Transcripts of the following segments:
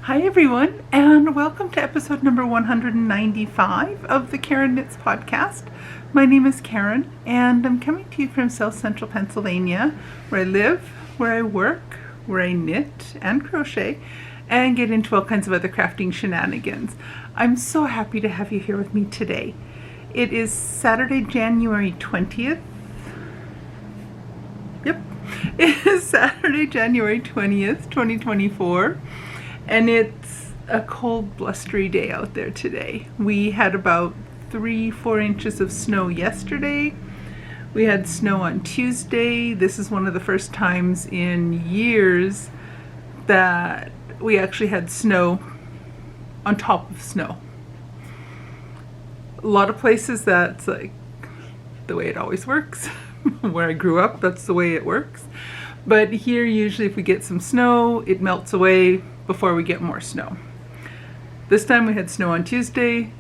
Hi everyone, and welcome to episode number 195 of the Karen Knits podcast. My name is Karen, and I'm coming to you from South Central Pennsylvania, where I live, where I work, where I knit and crochet, and get into all kinds of other crafting shenanigans. I'm so happy to have you here with me today. It is Saturday, January 20th. Yep, it is Saturday, January 20th, 2024. And it's a cold, blustery day out there today. We had about 3-4 inches of snow yesterday. We had snow on Tuesday. This is one of the first times in years that we actually had snow on top of snow. A lot of places that's like the way it always works. Where I grew up, that's the way it works. But here, usually if we get some snow, it melts away before we get more snow. This time we had snow on Tuesday,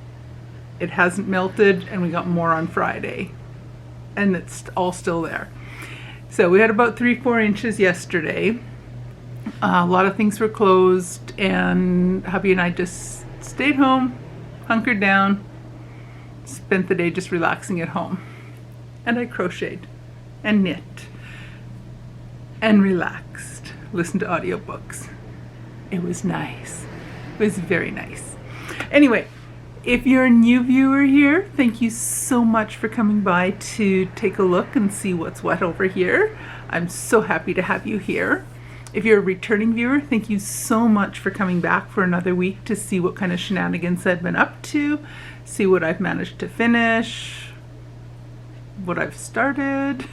it hasn't melted, and we got more on Friday. And it's all still there. So we had about 3-4 inches yesterday. A lot of things were closed, and hubby and I just stayed home, hunkered down, spent the day just relaxing at home. And I crocheted and knit and relaxed, listened to audiobooks. It was nice. It was very nice. Anyway, if you're a new viewer here, thank you so much for coming by to take a look and see what's what over here. I'm so happy to have you here. If you're a returning viewer, thank you so much for coming back for another week to see what kind of shenanigans I've been up to, see what I've managed to finish, what I've started,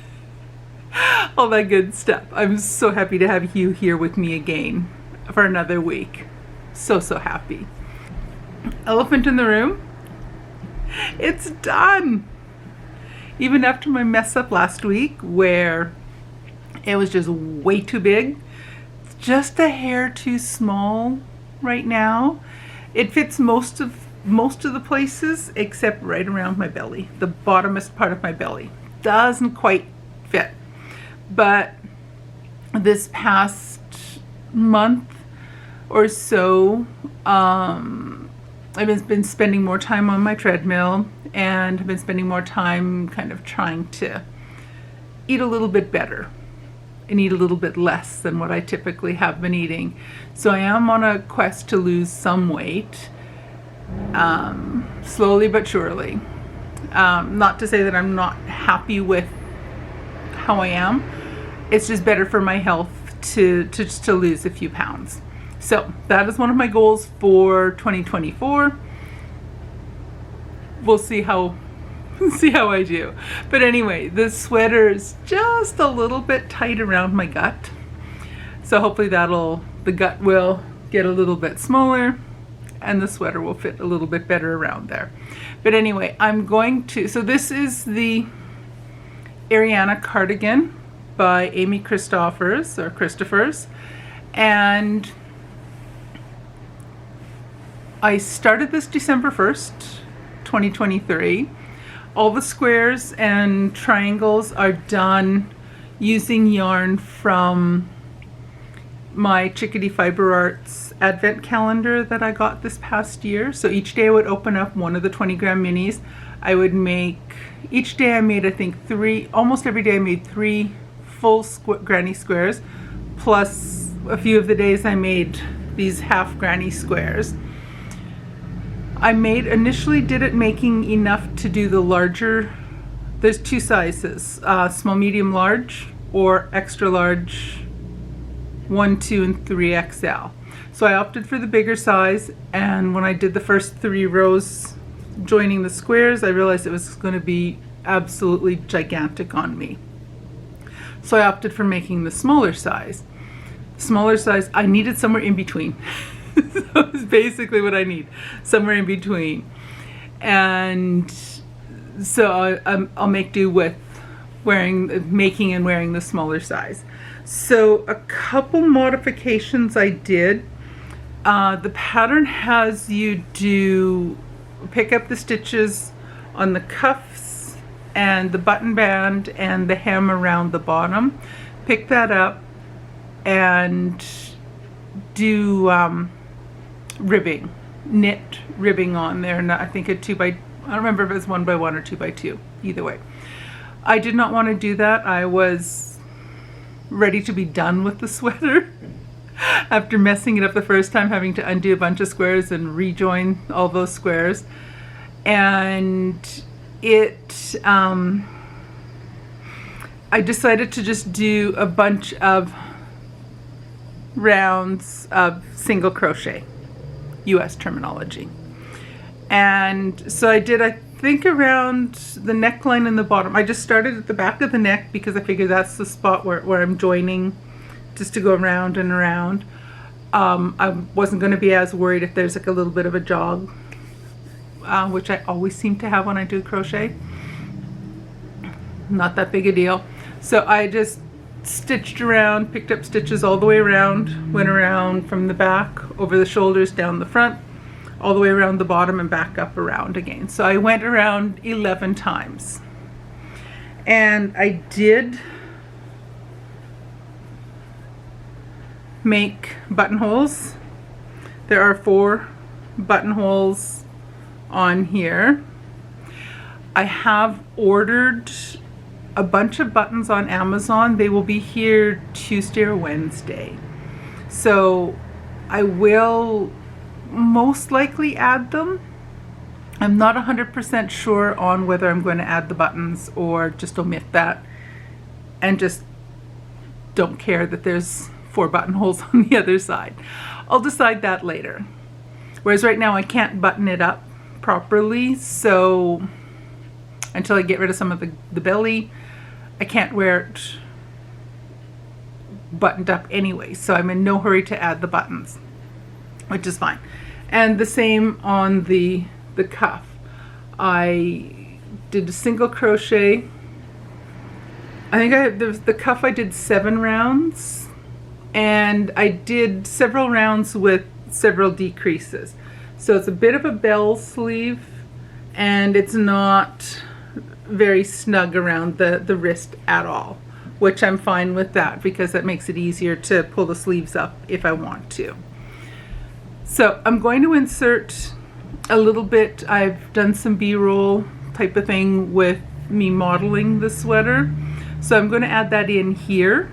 all that good stuff. I'm so happy to have you here with me again for another week. So happy. Elephant in the room. It's done. Even after my mess up last week where it was just way too big, it's just a hair too small right now. It fits most of the places except right around my belly. The bottomest part of my belly doesn't quite fit. But this past month or so, I've been spending more time on my treadmill, and I've been spending more time kind of trying to eat a little bit better and eat a little bit less than what I typically have been eating. So I am on a quest to lose some weight, slowly but surely. Not to say that I'm not happy with how I am. It's just better for my health to lose a few pounds. So that is one of my goals for 2024. We'll see how I do. But anyway, this sweater is just a little bit tight around my gut. So hopefully the gut will get a little bit smaller and the sweater will fit a little bit better around there. But anyway, so this is the Ariana Cardigan by Amy Christophers, and I started this December 1st, 2023. All the squares and triangles are done using yarn from my Chickadee Fiber Arts advent calendar that I got this past year. So each day I would open up one of the 20-gram minis. Each day I made, I think, almost every day I made 3 full granny squares, plus a few of the days I made these half granny squares. I initially did it making enough to do the larger, there's 2 sizes, small, medium, large, or extra large, 1, 2, and 3XL. So I opted for the bigger size, and when I did the first 3 rows joining the squares, I realized it was going to be absolutely gigantic on me. So I opted for making the smaller size. I needed somewhere in between. So it's basically what I need, somewhere in between. And so I'll make do with making and wearing the smaller size. So a couple modifications I did. The pattern has you pick up the stitches on the cuffs and the button band and the hem around the bottom. Pick that up and do ribbing, knit ribbing on there, and I think I don't remember if it was 1 by 1 or 2 by 2, either way. I did not want to do that. I was ready to be done with the sweater after messing it up the first time, having to undo a bunch of squares and rejoin all those squares. And I decided to just do a bunch of rounds of single crochet, US terminology. And so I did, I think, around the neckline and the bottom. I just started at the back of the neck because I figured that's the spot where I'm joining, just to go around and around. I wasn't going to be as worried if there's like a little bit of a jog, which I always seem to have when I do crochet. Not that big a deal. So I just stitched around, picked up stitches all the way around, went around from the back, over the shoulders, down the front, all the way around the bottom and back up around again. So I went around 11 times. And I did make buttonholes. There are 4 buttonholes on here. I have ordered a bunch of buttons on Amazon. They will be here Tuesday or Wednesday. So I will most likely add them. I'm not 100% sure on whether I'm going to add the buttons or just omit that and just don't care that there's 4 buttonholes on the other side. I'll decide that later. Whereas right now I can't button it up properly, so until I get rid of some of the belly, I can't wear it buttoned up anyway, so I'm in no hurry to add the buttons, which is fine. And the same on the cuff. I did a single crochet. I think the cuff I did 7 rounds, and I did several rounds with several decreases. So it's a bit of a bell sleeve, and it's not very snug around the wrist at all, which I'm fine with that because that makes it easier to pull the sleeves up if I want to. So I'm going to insert a little bit. I've done some B-roll type of thing with me modeling the sweater, so I'm going to add that in here.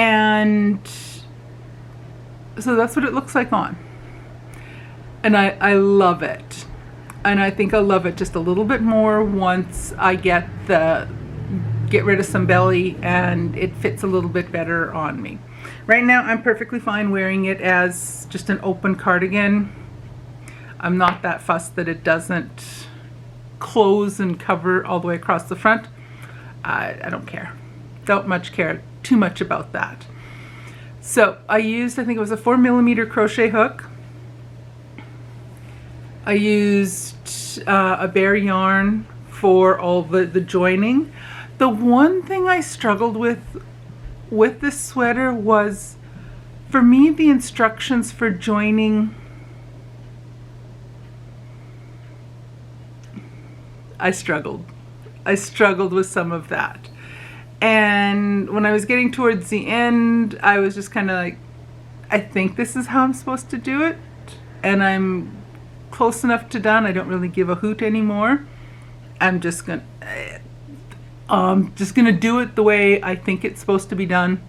And so that's what it looks like on. And I love it. And I think I'll love it just a little bit more once I get rid of some belly and it fits a little bit better on me. Right now I'm perfectly fine wearing it as just an open cardigan. I'm not that fussed that it doesn't close and cover all the way across the front. I don't care. Don't care too much about that. So I used, I think it was a 4mm crochet hook. I used a bare yarn for all the joining. The one thing I struggled with this sweater was, for me, the instructions for joining. I struggled with some of that. And when I was getting towards the end, I was just kind of like, I think this is how I'm supposed to do it. And I'm close enough to done. I don't really give a hoot anymore. I'm just gonna do it the way I think it's supposed to be done,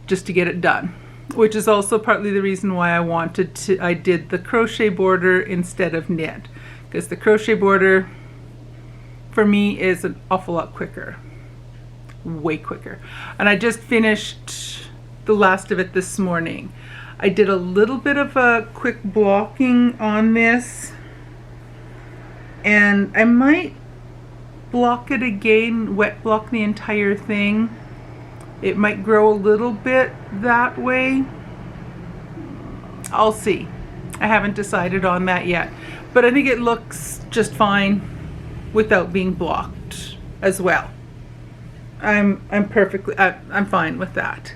just to get it done. Which is also partly the reason why I did the crochet border instead of knit. Because the crochet border for me is an awful lot quicker, way quicker. And I just finished the last of it this morning. I did a little bit of a quick blocking on this, and I might block it again, wet block the entire thing. It might grow a little bit that way. I'll see. I haven't decided on that yet, but I think it looks just fine without being blocked as well. I'm fine with that.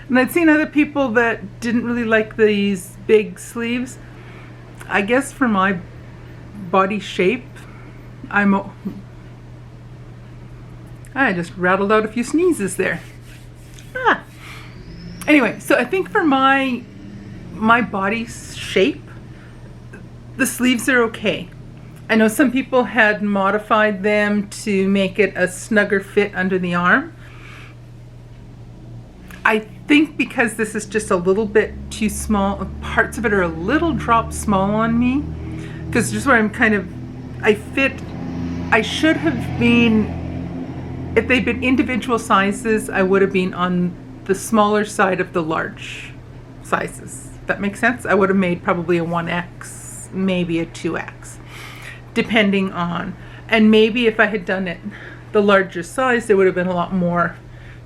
And I'd seen other people that didn't really like these big sleeves. I guess for my body shape, I just rattled out a few sneezes there. Anyway, so I think for my body shape, the sleeves are okay. I know some people had modified them to make it a snugger fit under the arm. I think because this is just a little bit too small, parts of it are a little drop small on me, because just where I'm kind of, I should have been, if they'd been individual sizes, I would have been on the smaller side of the large sizes. That makes sense? I would have made probably a 1X, maybe a 2X, depending on, and maybe if I had done it the larger size, there would have been a lot more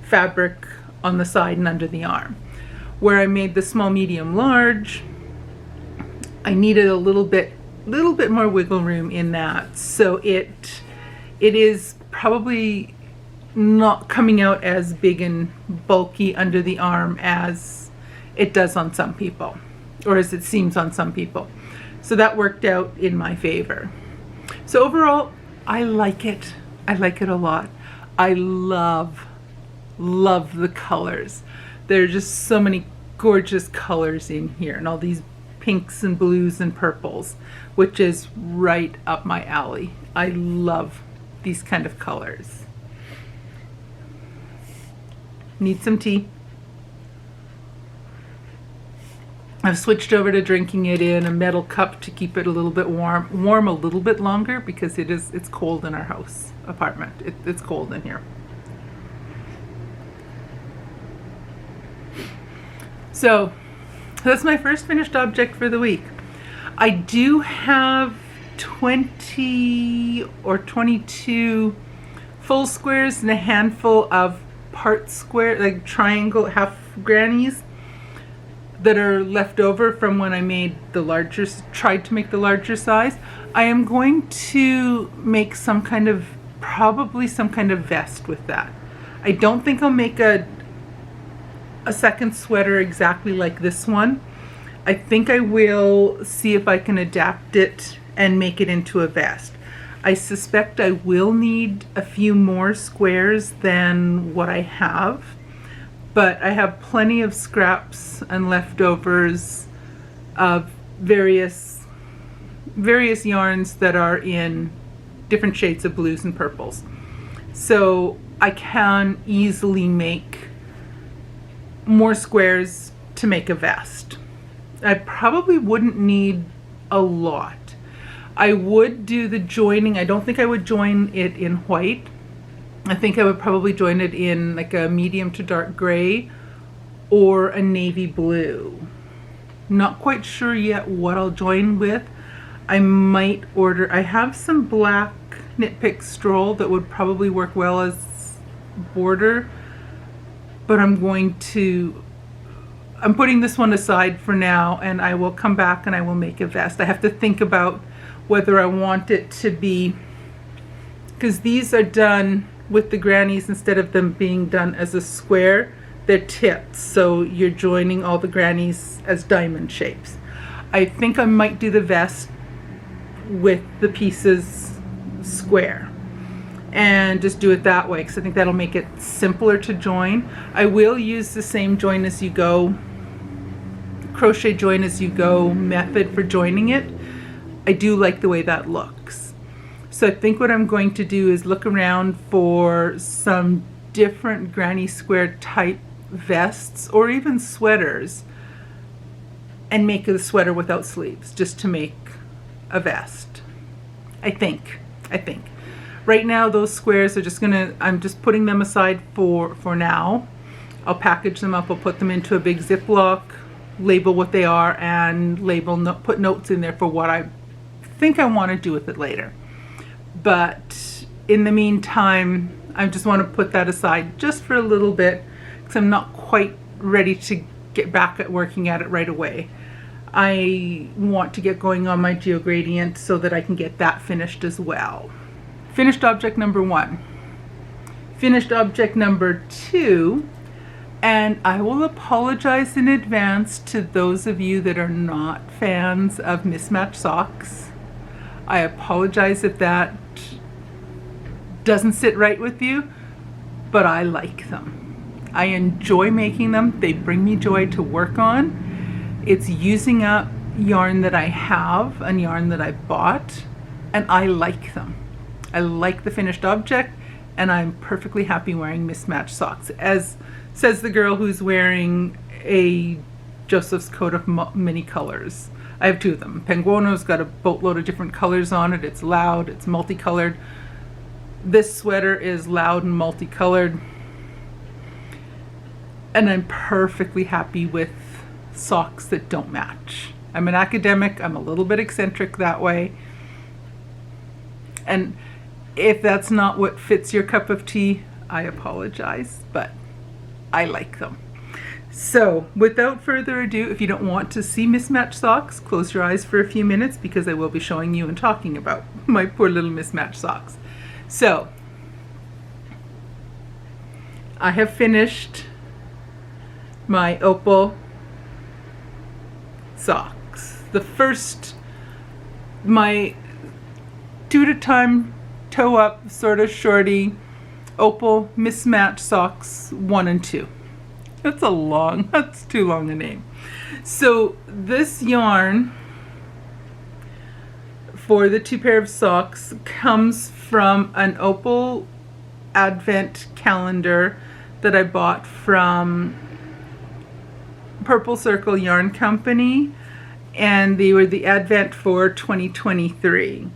fabric on the side and under the arm. Where I made the small, medium, large, I needed a little bit more wiggle room in that. So it is probably not coming out as big and bulky under the arm as it does on some people, or as it seems on some people. So that worked out in my favor. So overall, I like it. I like it a lot. I love the colors. There are just so many gorgeous colors in here, and all these pinks and blues and purples, which is right up my alley. I love these kind of colors. Need some tea. I've switched over to drinking it in a metal cup to keep it a little bit warm a little bit longer, because it's cold in our house apartment. It's cold in here. So that's my first finished object for the week. I do have 20 or 22 full squares and a handful of part square, like triangle half grannies, that are left over from when I made the larger, tried to make the larger size. I am going to make probably some kind of vest with that. I don't think I'll make a second sweater exactly like this one. I think I will see if I can adapt it and make it into a vest. I suspect I will need a few more squares than what I have, but I have plenty of scraps and leftovers of various yarns that are in different shades of blues and purples. So I can easily make more squares to make a vest. I probably wouldn't need a lot. I would do the joining. I don't think I would join it in white. I think I would probably join it in like a medium to dark gray or a navy blue. Not quite sure yet what I'll join with. I might order, I have some black Knit Pick Stroll that would probably work well as border, but I'm putting this one aside for now, and I will come back and I will make a vest. I have to think about whether I want it to be, because these are done with the grannies, instead of them being done as a square, they're tipped, so you're joining all the grannies as diamond shapes. I think I might do the vest with the pieces square and just do it that way, because I think that'll make it simpler to join. I will use the same join as you go, crochet join as you go method for joining it. I do like the way that looks. So I think what I'm going to do is look around for some different granny square type vests or even sweaters, and make a sweater without sleeves just to make a vest. I think. Right now those squares are just I'm just putting them aside for now. I'll package them up, I'll put them into a big Ziploc, label what they are, and put notes in there for what I think I want to do with it later. But in the meantime, I just want to put that aside just for a little bit because I'm not quite ready to get back at working at it right away. I want to get going on my geogradient so that I can get that finished as well. Finished object number 1. Finished object number 2, and I will apologize in advance to those of you that are not fans of mismatched socks. I apologize if that doesn't sit right with you, but I like them. I enjoy making them. They bring me joy to work on. It's using up yarn that I have and yarn that I bought, and I like them. I like the finished object, and I'm perfectly happy wearing mismatched socks, as says the girl who's wearing a Joseph's coat of many colors. I have 2 of them. Penguono's got a boatload of different colors on it. It's loud, it's multicolored. This sweater is loud and multicolored, and I'm perfectly happy with socks that don't match. I'm an academic, I'm a little bit eccentric that way, and if that's not what fits your cup of tea, I apologize, but I like them. So without further ado, if you don't want to see mismatched socks, close your eyes for a few minutes because I will be showing you and talking about my poor little mismatched socks. So I have finished my Opal socks. The first, my 2 at a time toe up sort of shorty Opal mismatched socks 1 and 2. That's too long a name. So this yarn for the 2 pair of socks comes from an Opal advent calendar that I bought from Purple Circle Yarn Company, and they were the advent for 2023.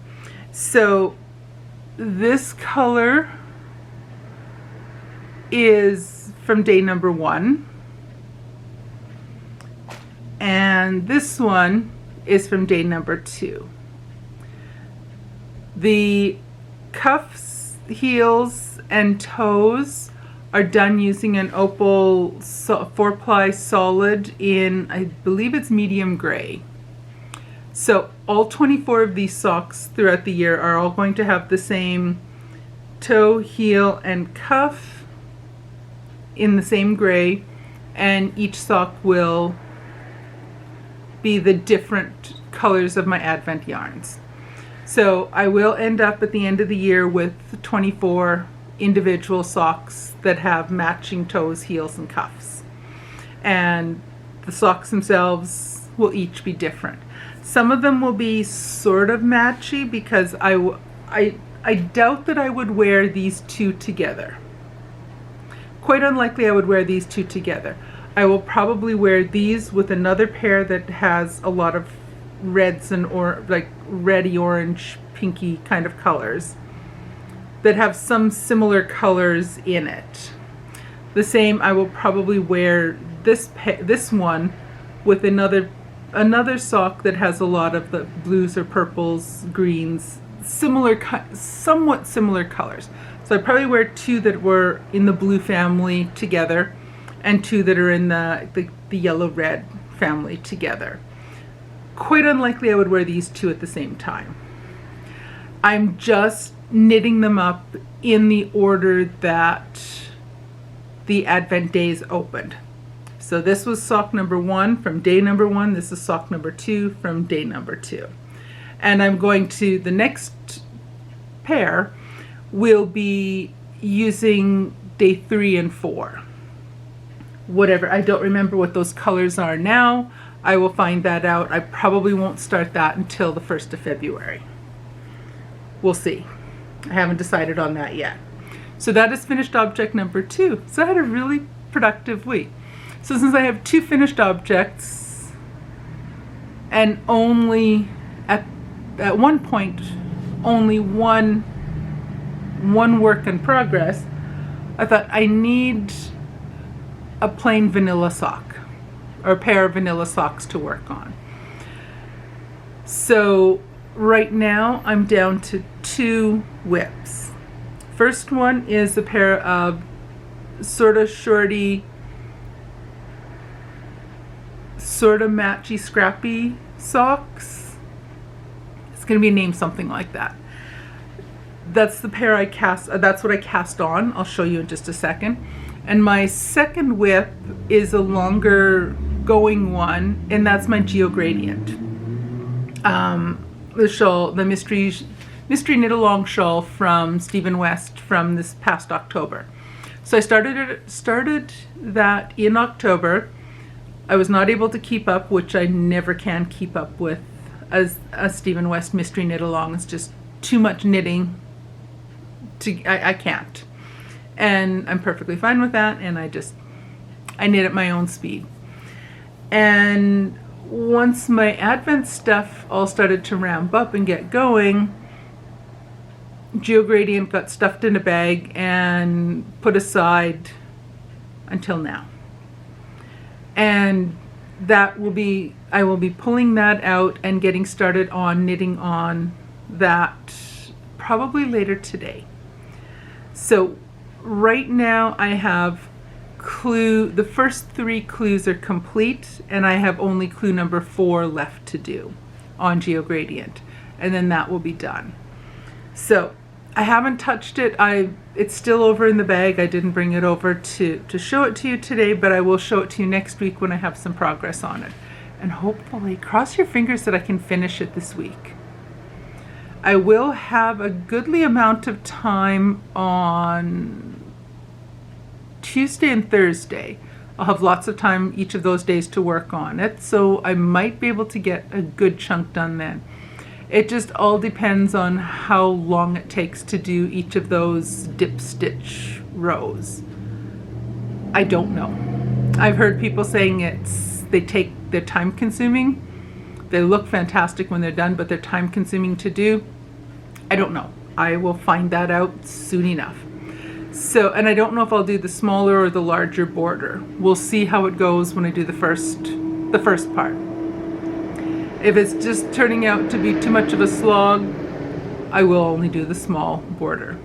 So this color is from day number 1, and this one is from day number 2. The cuffs, heels, and toes are done using an Opal 4-ply solid in, I believe it's medium gray. So all 24 of these socks throughout the year are all going to have the same toe, heel, and cuff in the same gray, and each sock will be the different colors of my advent yarns. So I will end up at the end of the year with 24 individual socks that have matching toes, heels, and cuffs. And the socks themselves will each be different. Some of them will be sort of matchy because I doubt that I would wear these 2 together. Quite unlikely I would wear these 2 together. I will probably wear these with another pair that has a lot of reds and like reddy orange pinky kind of colors that have some similar colors in it. The same, I will probably wear this one with another sock that has a lot of the blues or purples, greens, somewhat similar colors. So I probably wear 2 that were in the blue family together and 2 that are in the yellow-red family together. Quite unlikely I would wear these 2 at the same time. I'm just knitting them up in the order that the Advent days opened. So this was sock number 1 from day number 1. This is sock number 2 from day number 2. And I'm going to, the next pair will be using day 3 and 4. Whatever, I don't remember what those colors are now. I will find that out. I probably won't start that until the 1st of February. We'll see. I haven't decided on that yet. So that is finished object number 2. So I had a really productive week. So since I have 2 finished objects and only at one point only one one work in progress, I thought I need a plain vanilla sock or a pair of vanilla socks to work on. So right now I'm down to 2 whips. First one is a pair of sort of shorty, sort of matchy scrappy socks. It's going to be named something like that. That's the pair I cast, that's what I cast on. I'll show you in just a second. And my second whip is a longer going one, and that's my Geo Gradient. The shawl, the mystery knit along shawl from Stephen West from this past October. So I started that in October. I was not able to keep up, which I never can keep up with as a Stephen West mystery knit along. It's just too much knitting. I can't, and I'm perfectly fine with that, and I knit at my own speed. And once my Advent stuff all started to ramp up and get going, Geo Gradient got stuffed in a bag and put aside until now. And I will be pulling that out and getting started on knitting on that probably later today. So right now I have the first 3 clues are complete, and I have only clue number 4 left to do on Geo Gradient, and then that will be done. So I haven't touched it. It's still over in the bag. I didn't bring it over to show it to you today, but I will show it to you next week when I have some progress on it. And hopefully, cross your fingers that I can finish it this week. I will have a goodly amount of time on Tuesday and Thursday. I'll have lots of time each of those days to work on it, so I might be able to get a good chunk done then. It just all depends on how long it takes to do each of those dip stitch rows. I don't know. I've heard people saying they're time consuming. They look fantastic when they're done, but they're time consuming to do. I don't know. I will find that out soon enough. So, and I don't know if I'll do the smaller or the larger border. We'll see how it goes when I do the first part. If it's just turning out to be too much of a slog, I will only do the small border.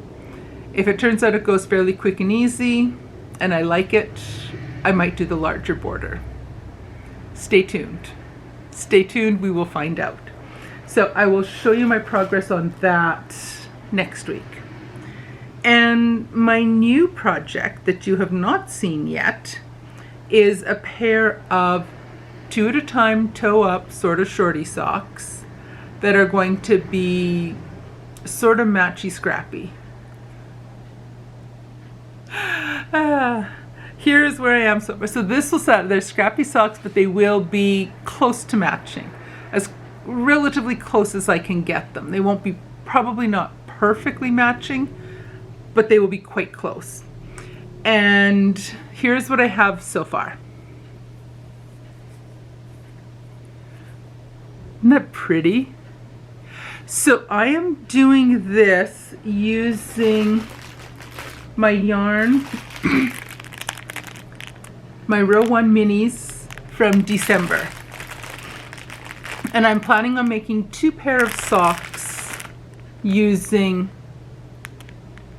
If it turns out it goes fairly quick and easy, and I like it, I might do the larger border. Stay tuned. Stay tuned, we will find out. So I will show you my progress on that next week. And my new project that you have not seen yet is a pair of 2 at a time toe up sort of shorty socks that are going to be sort of matchy scrappy. Here's where I am. So this will set, they're scrappy socks, but they will be close to matching, as relatively close as I can get them. They won't be, probably not perfectly matching, but they will be quite close. And here's what I have so far. Isn't that pretty? So I am doing this using my yarn, my row 1 minis from December. And I'm planning on making 2 pair of socks using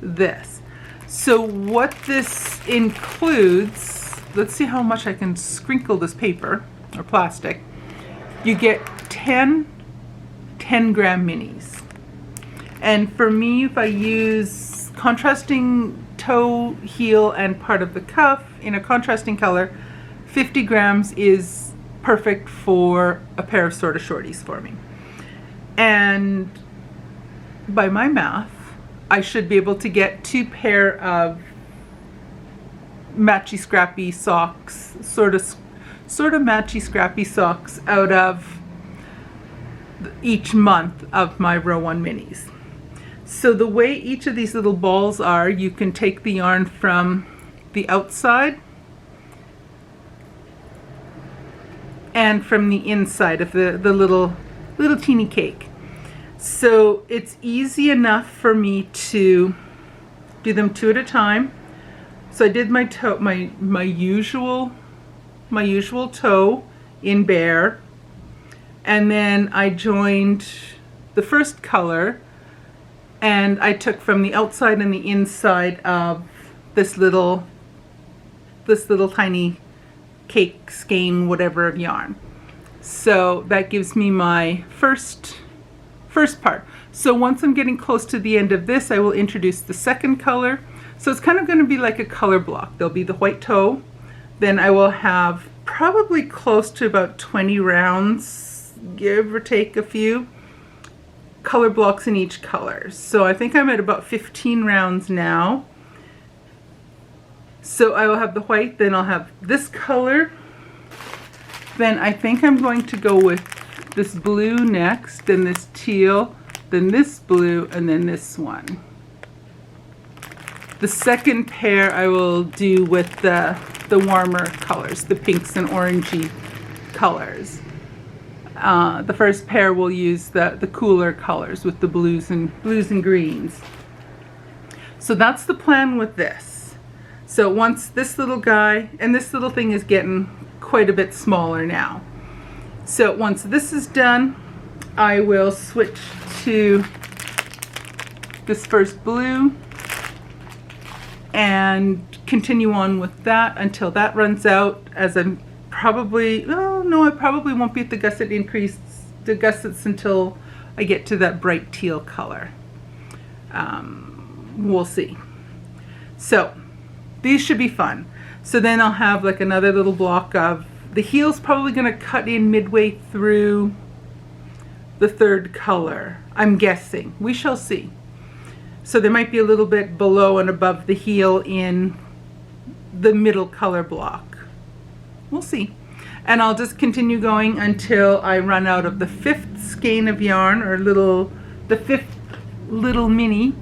this. So what this includes, let's see how much I can sprinkle this paper or plastic. You get 10 10-gram minis. And for me, if I use contrasting toe, heel, and part of the cuff in a contrasting color, 50 grams is perfect for a pair of sort of shorties for me. And by my math, I should be able to get 2 pair of matchy scrappy socks, sort of matchy scrappy socks out of each month of my row 1 minis. So the way each of these little balls are, you can take the yarn from the outside and from the inside of the little teeny cake. So it's easy enough for me to do them 2 at a time. So I did my toe, my usual toe in Bear, and then I joined the first color, and I took from the outside and the inside of this little tiny cake skein, whatever, of yarn. So that gives me my first part. So once I'm getting close to the end of this, I will introduce the second color. So it's kind of going to be like a color block. There'll be the white toe, then I will have probably close to about 20 rounds, give or take a few, color blocks in each color. So I think I'm at about 15 rounds now. So I will have the white, then I'll have this color. Then I think I'm going to go with this blue next, then this teal, then this blue, and then this one. The second pair I will do with the warmer colors, the pinks and orangey colors. The first pair will use the cooler colors with the blues and greens. So that's the plan with this. So once this little guy, and this little thing is getting quite a bit smaller now. So once this is done, I will switch to this first blue and continue on with that until that runs out, as I'm probably, oh no, I probably won't be at the gussets until I get to that bright teal color. We'll see. So these should be fun. So then I'll have like another little block of, the heel's probably going to cut in midway through the third color, I'm guessing. We shall see. So there might be a little bit below and above the heel in the middle color block. We'll see. And I'll just continue going until I run out of the fifth skein of yarn, or the fifth little mini.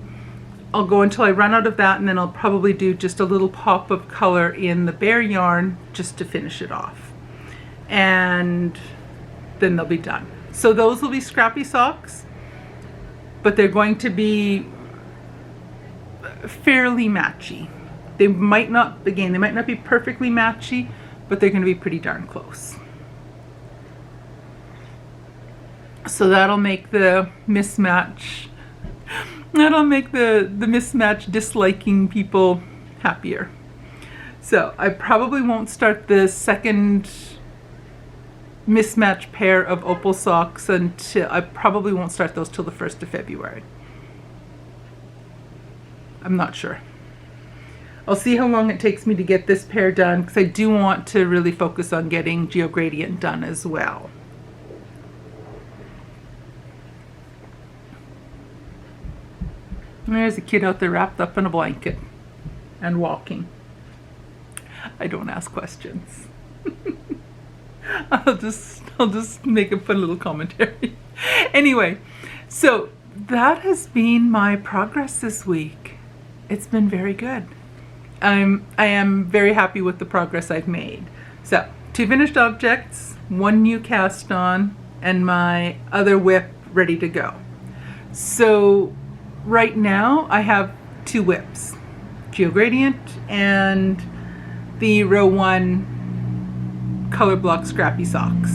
I'll go until I run out of that, and then I'll probably do just a little pop of color in the Bear yarn just to finish it off. And then they'll be done. So those will be scrappy socks, but they're going to be fairly matchy. They might not be perfectly matchy, but they're going to be pretty darn close. So that'll make the mismatch, that'll make the mismatch disliking people happier. So I probably won't start the second mismatch pair of Opal socks until, I probably won't start those till the 1st of February. I'm not sure. I'll see how long it takes me to get this pair done, because I do want to really focus on getting GeoGradient done as well. There's a kid out there wrapped up in a blanket and walking. I don't ask questions. I'll just make a fun little commentary. Anyway, so that has been my progress this week. It's been very good. I am very happy with the progress I've made. So 2 finished objects, 1 new cast on, and my other whip ready to go. So right now I have 2 whips, GeoGradient and the row 1 color block scrappy socks.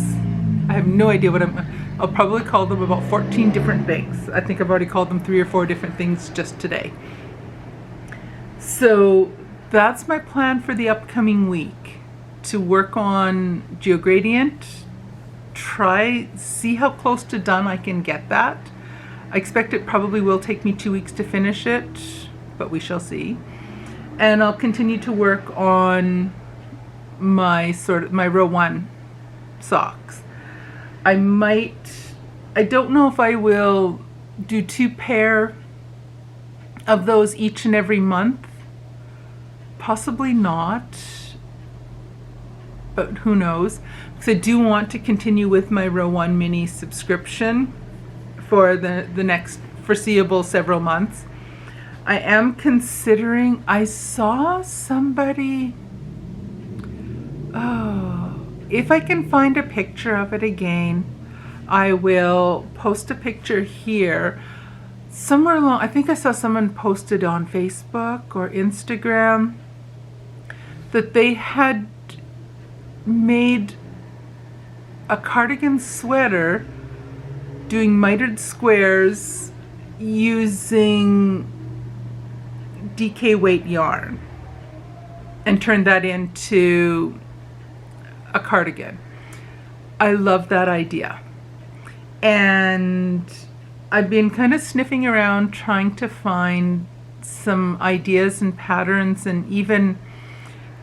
I have no idea what I'll probably call them about 14 different things. I think I've already called them 3 or 4 different things just today. So that's my plan for the upcoming week, to work on GeoGradient, see how close to done I can get that. I expect it probably will take me 2 weeks to finish it, but we shall see. And I'll continue to work on my row 1 socks. I don't know if I will do 2 pair of those each and every month. Possibly not, but who knows, because I do want to continue with my row 1 mini subscription for the next foreseeable several months. I am considering, I saw somebody, if I can find a picture of it again, I will post a picture here. somewhere along, I think I saw someone posted on Facebook or Instagram that they had made a cardigan sweater doing mitered squares using DK weight yarn and turned that into a cardigan. I love that idea. And I've been kind of sniffing around trying to find some ideas and patterns, and even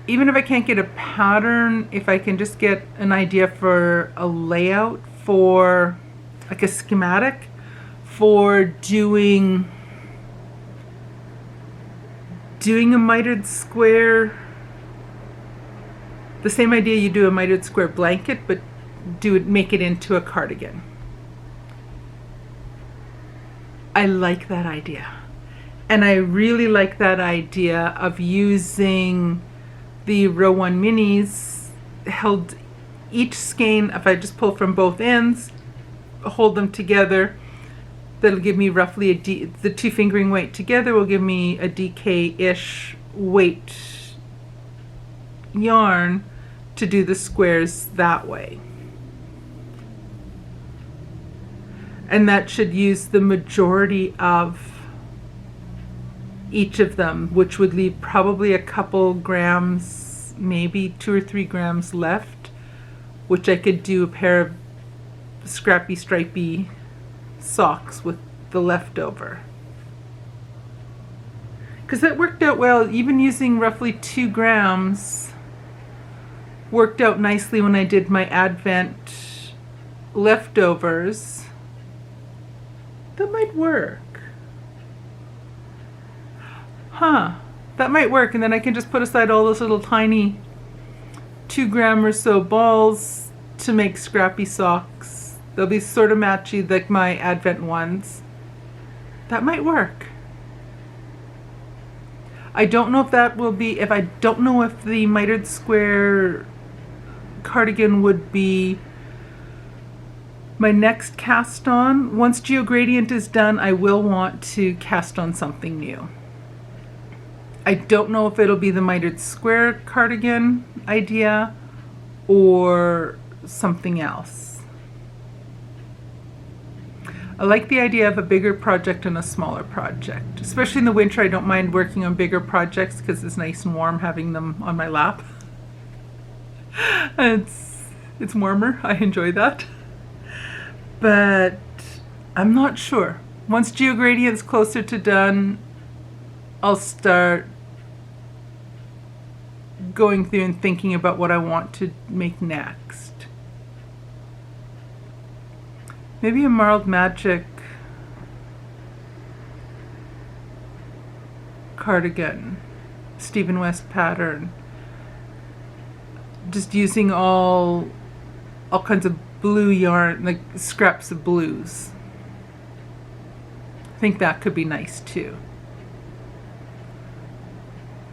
if I can't get a pattern, if I can just get an idea for a layout, for like a schematic for doing a mitered square, the same idea you do a mitered square blanket, but make it into a cardigan. I like that idea. And I really like that idea of using the row 1 minis held each skein. If I just pull from both ends, hold them together, that'll give me roughly the 2 fingering weight together will give me a DK-ish weight yarn to do the squares that way. And that should use the majority of each of them, which would leave probably a couple grams, maybe 2 or 3 grams left, which I could do a pair of scrappy stripy socks with the leftover. Because that worked out well, even using roughly 2 grams worked out nicely when I did my Advent leftovers. That might work. That might work, and then I can just put aside all those little tiny 2 gram or so balls to make scrappy socks. They'll be sort of matchy like my Advent ones. That might work. I don't know if that will be, I don't know if the mitered square cardigan would be my next cast on. Once GeoGradient is done, I will want to cast on something new. I don't know if it'll be the mitered square cardigan idea or something else. I like the idea of a bigger project and a smaller project. Especially in the winter, I don't mind working on bigger projects because it's nice and warm having them on my lap. It's warmer. I enjoy that. But I'm not sure. Once GeoGradient's closer to done, I'll start going through and thinking about what I want to make next. Maybe a Marled Magic cardigan, Stephen West pattern. Just using all kinds of blue yarn, like scraps of blues. I think that could be nice too.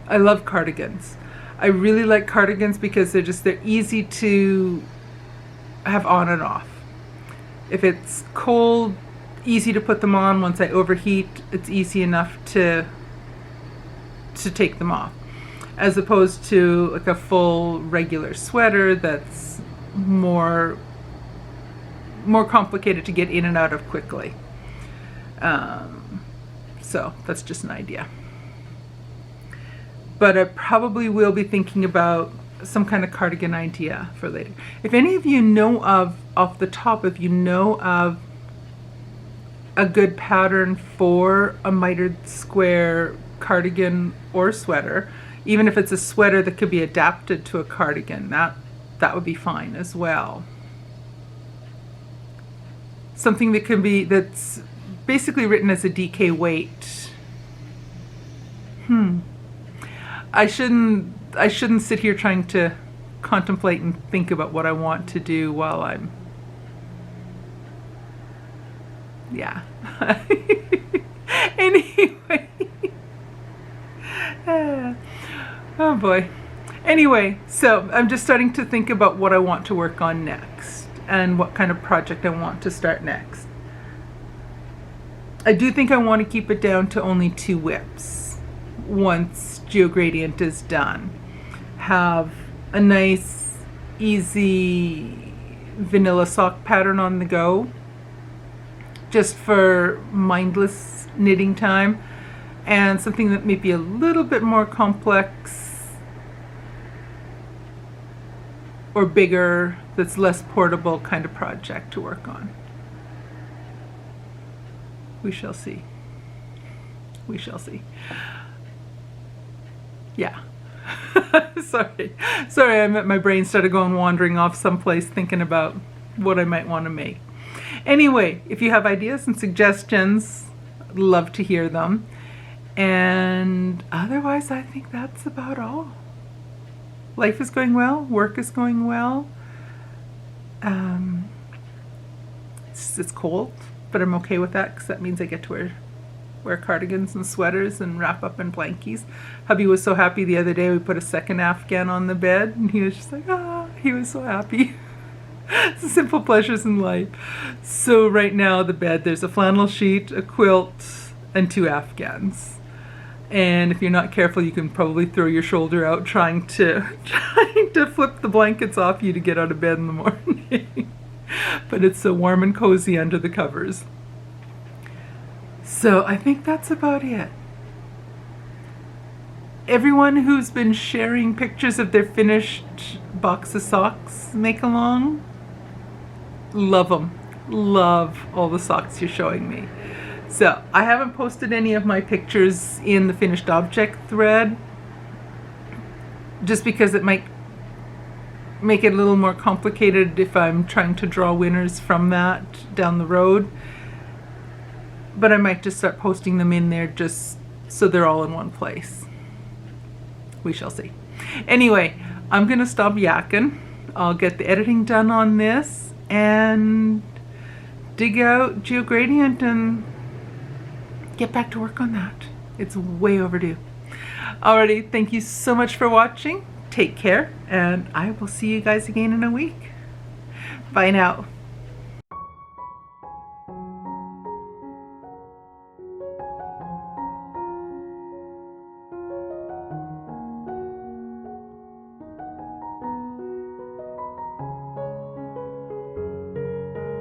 I love cardigans. I really like cardigans because they're easy to have on and off. If it's cold, easy to put them on. Once I overheat, it's easy enough to take them off. As opposed to like a full regular sweater that's more complicated to get in and out of quickly. So that's just an idea. But I probably will be thinking about some kind of cardigan idea for later. If any of you know of, off the top, if you know of a good pattern for a mitered square cardigan or sweater, even if it's a sweater that could be adapted to a cardigan, that would be fine as well. Something that's basically written as a DK weight. I shouldn't sit here trying to contemplate and think about what I want to do while I'm, yeah. Anyway. Oh boy. Anyway, so I'm just starting to think about what I want to work on next and what kind of project I want to start next. I do think I want to keep it down to only 2 whips once GeoGradient is done. Have a nice, easy vanilla sock pattern on the go, just for mindless knitting time, and something that may be a little bit more complex or bigger, that's less portable kind of project to work on. We shall see. We shall see. Yeah. Sorry, my brain started wandering off someplace thinking about what I might want to make. Anyway, if you have ideas and suggestions, I'd love to hear them. And otherwise, I think that's about all. Life is going well. Work is going well. It's cold, but I'm okay with that because that means I get to wear cardigans and sweaters and wrap up in blankies. Hubby was so happy the other day. We put a second Afghan on the bed, and he was just like, he was so happy. It's the simple pleasures in life. So right now, the bed, there's a flannel sheet, a quilt, and 2 Afghans. And if you're not careful, you can probably throw your shoulder out trying to flip the blankets off you to get out of bed in the morning. But it's so warm and cozy under the covers. So I think that's about it. Everyone who's been sharing pictures of their finished box of socks make along, love them. Love all the socks you're showing me. So I haven't posted any of my pictures in the finished object thread, just because it might make it a little more complicated if I'm trying to draw winners from that down the road. But I might just start posting them in there just so they're all in one place. We shall see. Anyway, I'm going to stop yakking. I'll get the editing done on this and dig out GeoGradient and get back to work on that. It's way overdue. Alrighty, thank you so much for watching. Take care, and I will see you guys again in a week. Bye now.